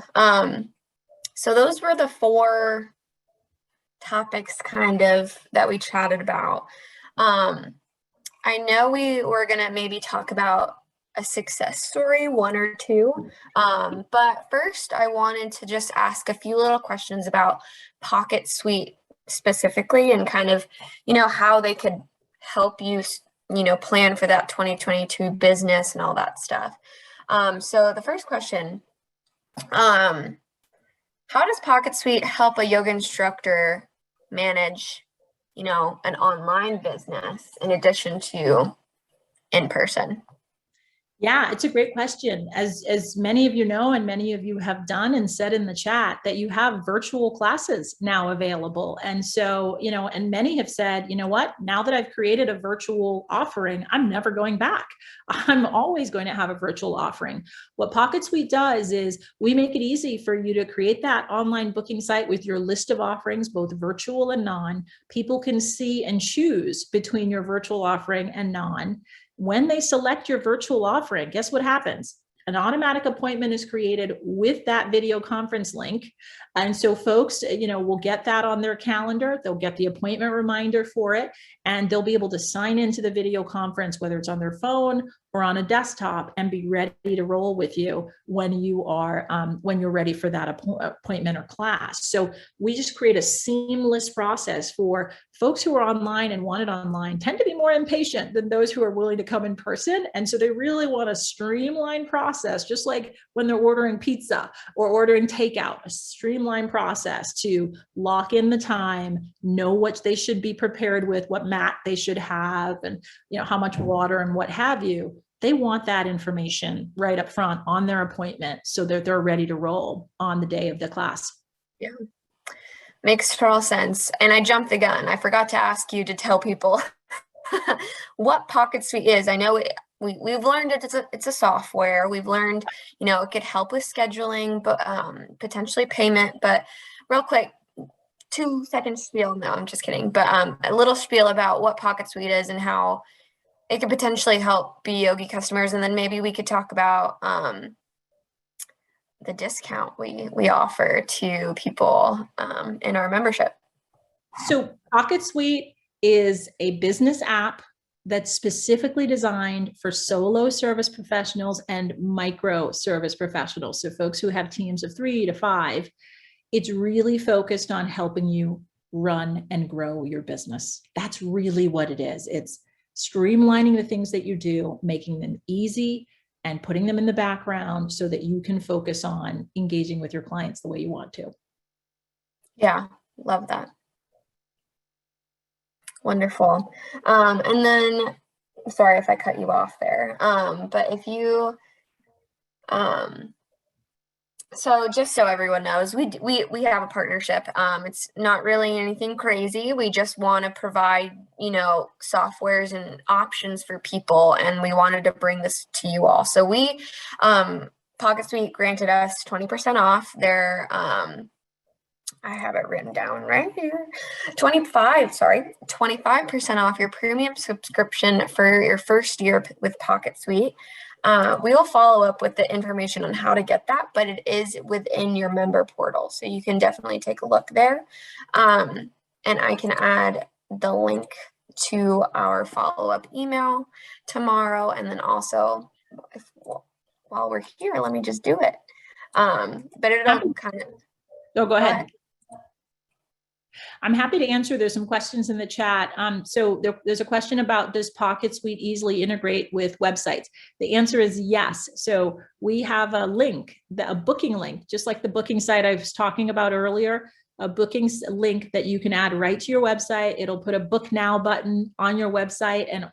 So those were the 4 topics kind of that we chatted about. I know we were going to maybe talk about a success story, 1 or 2. But first I wanted to just ask a few little questions about PocketSuite specifically and kind of, how they could help you, plan for that 2022 business and all that stuff. So the first question, how does PocketSuite help a yoga instructor manage, an online business in addition to in person? Yeah, it's a great question. As many of you know, and many of you have done and said in the chat, that you have virtual classes now available. And so, and many have said, you know what, now that I've created a virtual offering, I'm never going back. I'm always going to have a virtual offering. What PocketSuite does is we make it easy for you to create that online booking site with your list of offerings, both virtual and non. People can see and choose between your virtual offering and non. When they select your virtual offering, guess what happens? an automatic appointment is created with that video conference link. And so folks, will get that on their calendar. They'll get the appointment reminder for it, and they'll be able to sign into the video conference, whether it's on their phone or on a desktop, and be ready to roll with you when you're ready for that appointment or class. So we just create a seamless process for folks who are online and want it online. Tend to be more impatient than those who are willing to come in person. And so they really want a streamlined process, just like when they're ordering pizza or ordering takeout, a streamlined process to lock in the time, know what they should be prepared with, what mat they should have, and how much water and what have you. They want that information right up front on their appointment so that they're ready to roll on the day of the class. Yeah, makes total sense. And I jumped the gun. I forgot to ask you to tell people what PocketSuite is. I know we've learned it's a software. We've learned, it could help with scheduling, but potentially payment. But real quick, 2-second spiel. No, I'm just kidding. But a little spiel about what PocketSuite is and how it could potentially help beYogi customers. And then maybe we could talk about the discount we offer to people in our membership. So PocketSuite is a business app that's specifically designed for solo service professionals and micro service professionals. So folks who have teams of 3 to 5, it's really focused on helping you run and grow your business. That's really what it is. It's streamlining the things that you do, making them easy, and putting them in the background so that you can focus on engaging with your clients the way you want to. Yeah, love that. Wonderful. And then, sorry if I cut you off there, but if you, so just so everyone knows, we have a partnership. It's not really anything crazy. We just want to provide, softwares and options for people, and we wanted to bring this to you all. So PocketSuite granted us 20% off their, I have it written down right here. 25% off your premium subscription for your first year with PocketSuite. We will follow up with the information on how to get that, but it is within your member portal. So you can definitely take a look there. And I can add the link to our follow-up email tomorrow. And then also, while we're here, let me just do it. But it'll kind of... Oh, go ahead. I'm happy to answer. There's some questions in the chat. So there's a question about, does PocketSuite easily integrate with websites? The answer is yes. So we have a link, a booking link, just like the booking site I was talking about earlier, a booking link that you can add right to your website. It'll put a book now button on your website and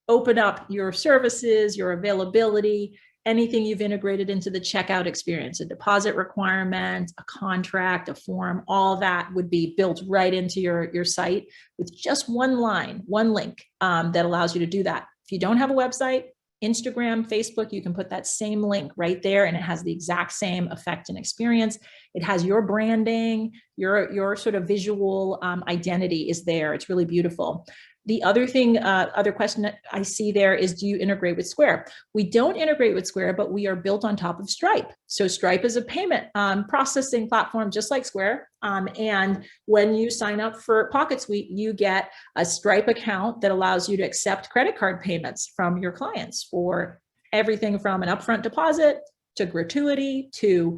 open up your services, your availability, anything you've integrated into the checkout experience, a deposit requirement, a contract, a form, all that would be built right into your site with just one link that allows you to do that. If you don't have a website, Instagram, Facebook, you can put that same link right there, and it has the exact same effect and experience. It has your branding, your sort of visual identity is there. It's really beautiful. The other thing, other question that I see there is, do you integrate with Square? We don't integrate with Square, but we are built on top of Stripe. So Stripe is a payment processing platform, just like Square. And when you sign up for PocketSuite, you get a Stripe account that allows you to accept credit card payments from your clients for everything from an upfront deposit to gratuity to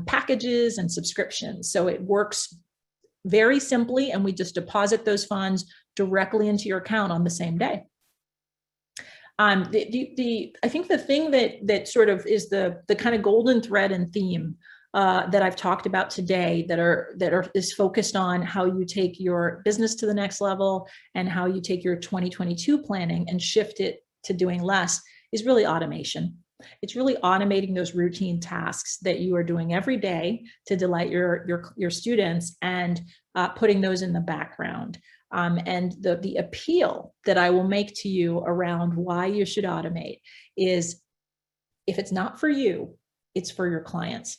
packages and subscriptions. So it works very simply, and we just deposit those funds directly into your account on the same day. I think the thing that sort of is the kind of golden thread and theme that I've talked about today is focused on how you take your business to the next level and how you take your 2022 planning and shift it to doing less is really automation. It's really automating those routine tasks that you are doing every day to delight your students and putting those in the background. And the appeal that I will make to you around why you should automate is, if it's not for you, it's for your clients.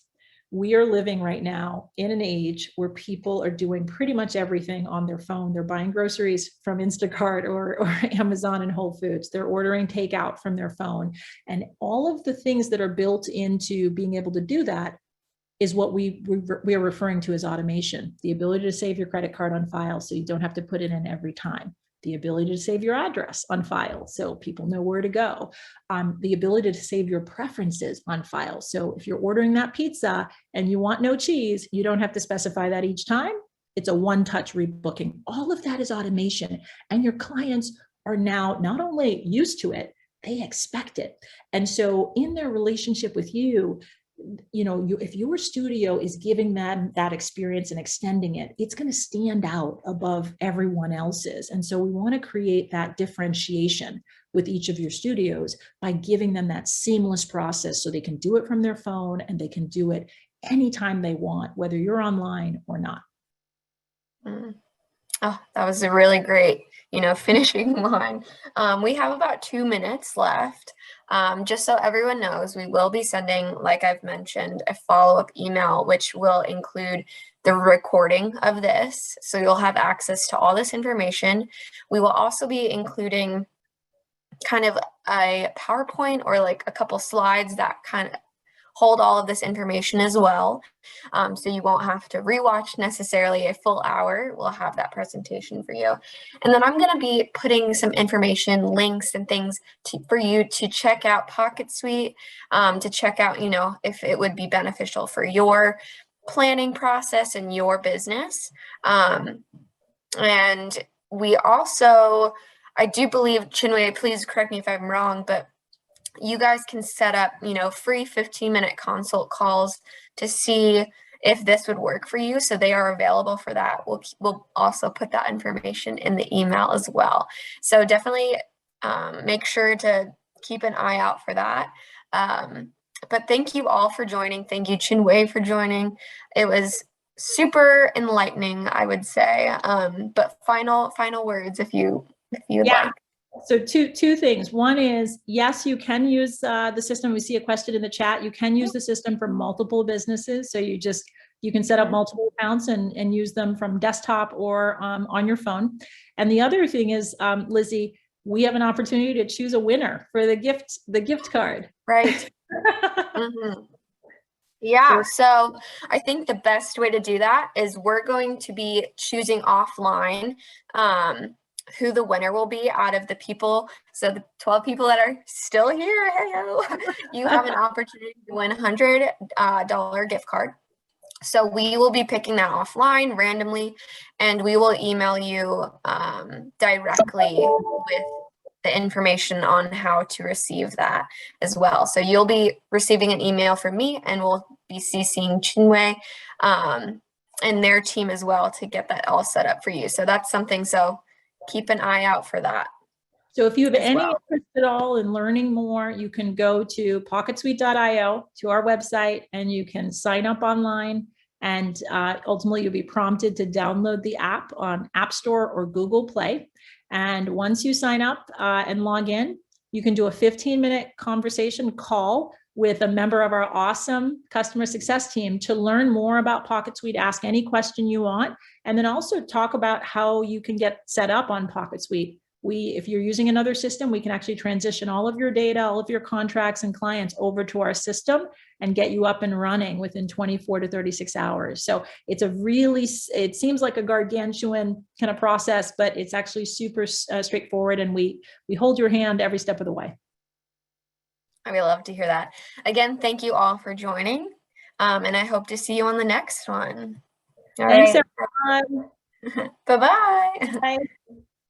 we are living right now in an age where people are doing pretty much everything on their phone. They're buying groceries from Instacart or Amazon and Whole Foods. They're ordering takeout from their phone. And all of the things that are built into being able to do that is what we are referring to as automation. The ability to save your credit card on file so you don't have to put it in every time. The ability to save your address on file so people know where to go. The ability to save your preferences on file. So if you're ordering that pizza and you want no cheese, you don't have to specify that each time. It's a one-touch rebooking. All of that is automation. And your clients are now not only used to it, they expect it. And so in their relationship with you, if your studio is giving them that experience and extending it, it's going to stand out above everyone else's. And so we want to create that differentiation with each of your studios by giving them that seamless process so they can do it from their phone and they can do it anytime they want, whether you're online or not. Oh, that was a really great, finishing line. We have about 2 minutes left. Just so everyone knows, we will be sending, like I've mentioned, a follow-up email, which will include the recording of this. So you'll have access to all this information. We will also be including kind of a PowerPoint or like a couple slides that kind of hold all of this information as well. So you won't have to rewatch necessarily a full hour. We'll have that presentation for you. And then I'm going to be putting some information, links and things for you to check out PocketSuite, to check out, if it would be beneficial for your planning process and your business. And we also, I do believe, Chinwe, please correct me if I'm wrong, but you guys can set up, free 15-minute consult calls to see if this would work for you. So they are available for that. We'll also put that information in the email as well. So definitely make sure to keep an eye out for that. But thank you all for joining. Thank you, Chinwe, for joining. It was super enlightening, I would say. But final words, if you'd like. So two things. One is, yes, you can use the system. We see a question in the chat. You can use the system for multiple businesses. So you can set up multiple accounts and use them from desktop or on your phone. And the other thing is, Lizzie, we have an opportunity to choose a winner for the gift card. Right. Yeah, so I think the best way to do that is we're going to be choosing offline who the winner will be out of the people. So the 12 people that are still here, you have an opportunity to win $100 gift card. So we will be picking that offline randomly, and we will email you directly with the information on how to receive that as well. So you'll be receiving an email from me, and we'll be CCing Chinwe and their team as well to get that all set up for you. So that's something, so keep an eye out for that. So if you have any interest at all in learning more, you can go to PocketSuite.io, to our website, and you can sign up online. And ultimately, you'll be prompted to download the app on App Store or Google Play. And once you sign up and log in, you can do a 15-minute conversation call with a member of our awesome customer success team to learn more about PocketSuite, ask any question you want, and then also talk about how you can get set up on PocketSuite. If you're using another system, we can actually transition all of your data, all of your contracts and clients over to our system and get you up and running within 24 to 36 hours. So it seems like a gargantuan kind of process, but it's actually super straightforward, and we hold your hand every step of the way. I would love to hear that. Again, thank you all for joining, and I hope to see you on the next one. Thanks, everyone. Bye-bye. Bye.